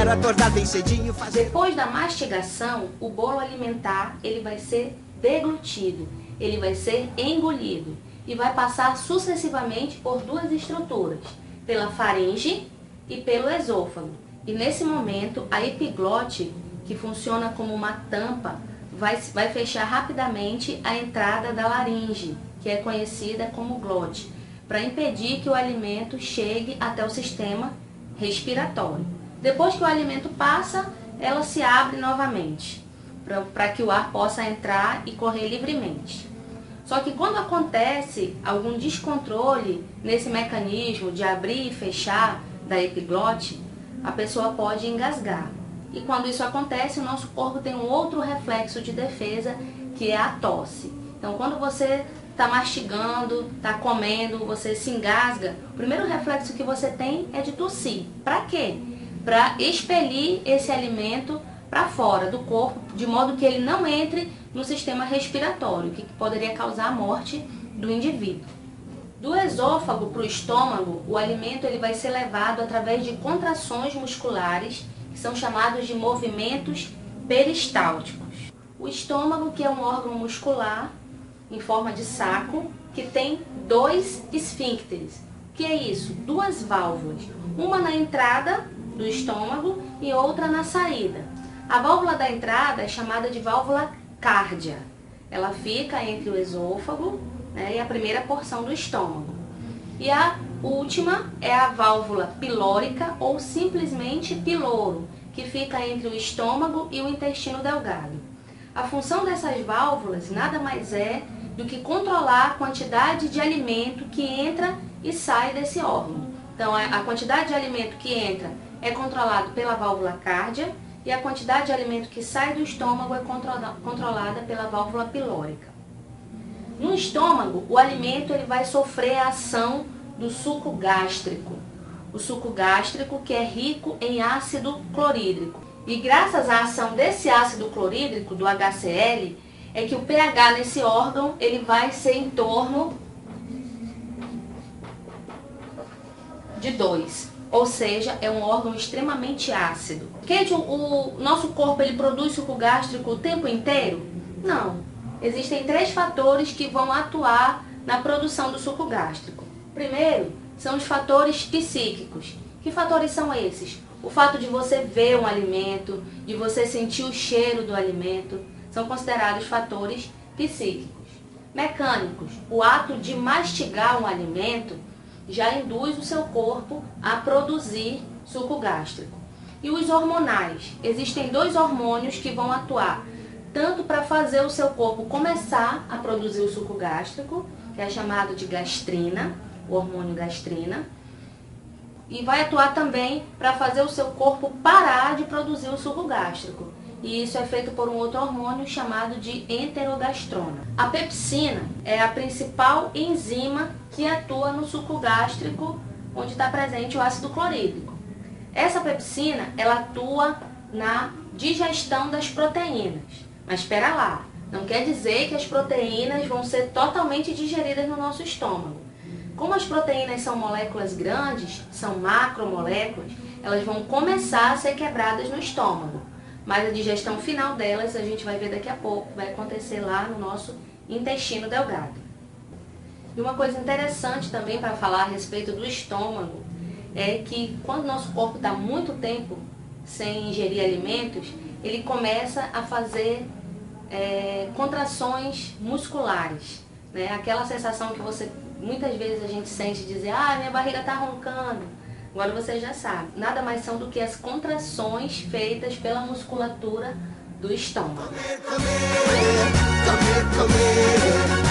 quero acordar bem cedinho, fazer... Depois da mastigação, o bolo alimentar ele vai ser deglutido, ele vai ser engolido e vai passar sucessivamente por duas estruturas, pela faringe e pelo esôfago. E nesse momento, a epiglote, que funciona como uma tampa, vai fechar rapidamente a entrada da laringe, que é conhecida como glote, para impedir que o alimento chegue até o sistema respiratório. Depois que o alimento passa, ela se abre novamente, para que o ar possa entrar e correr livremente. Só que quando acontece algum descontrole nesse mecanismo de abrir e fechar da epiglote, a pessoa pode engasgar. E quando isso acontece, o nosso corpo tem um outro reflexo de defesa, que é a tosse. Então, quando você está mastigando, está comendo, você se engasga, o primeiro reflexo que você tem é de tossir. Para quê? Para expelir esse alimento para fora do corpo, de modo que ele não entre no sistema respiratório, que poderia causar a morte do indivíduo. Do esôfago para o estômago, o alimento ele vai ser levado através de contrações musculares, que são chamados de movimentos peristálticos. O estômago, que é um órgão muscular em forma de saco, que tem dois esfíncteres. O que é isso? Duas válvulas, uma na entrada do estômago e outra na saída. A válvula da entrada é chamada de válvula cárdia. Ela fica entre o esôfago, né, e a primeira porção do estômago. E a última é a válvula pilórica ou simplesmente piloro, que fica entre o estômago e o intestino delgado. A função dessas válvulas nada mais é do que controlar a quantidade de alimento que entra e sai desse órgão. Então, a quantidade de alimento que entra é controlado pela válvula cárdia e a quantidade de alimento que sai do estômago é controlada pela válvula pilórica. No estômago, o alimento ele vai sofrer a ação do suco gástrico. O suco gástrico que é rico em ácido clorídrico. E graças à ação desse ácido clorídrico, do HCl, é que o pH nesse órgão ele vai ser em torno de 2. Ou seja, é um órgão extremamente ácido. Kate, o nosso corpo ele produz suco gástrico o tempo inteiro? Não. Existem 3 fatores que vão atuar na produção do suco gástrico. Primeiro, são os fatores psíquicos. Que fatores são esses? O fato de você ver um alimento, de você sentir o cheiro do alimento, são considerados fatores psíquicos. Mecânicos, o ato de mastigar um alimento já induz o seu corpo a produzir suco gástrico. E os hormonais, existem 2 hormônios que vão atuar tanto para fazer o seu corpo começar a produzir o suco gástrico, que é chamado de gastrina, o hormônio gastrina, e vai atuar também para fazer o seu corpo parar de produzir o suco gástrico. E isso é feito por um outro hormônio chamado de enterogastrona. A pepsina é a principal enzima que atua no suco gástrico, onde está presente o ácido clorídrico. Essa pepsina, ela atua na digestão das proteínas. Mas espera lá, não quer dizer que as proteínas vão ser totalmente digeridas no nosso estômago. Como as proteínas são moléculas grandes, são macromoléculas, elas vão começar a ser quebradas no estômago. Mas a digestão final delas, a gente vai ver daqui a pouco, vai acontecer lá no nosso intestino delgado. E uma coisa interessante também para falar a respeito do estômago é que quando o nosso corpo está muito tempo sem ingerir alimentos, ele começa a fazer contrações musculares, né? Aquela sensação que muitas vezes a gente sente dizer, minha barriga está roncando. Agora você já sabe, nada mais são do que as contrações feitas pela musculatura do estômago. Comer, comer, comer, comer.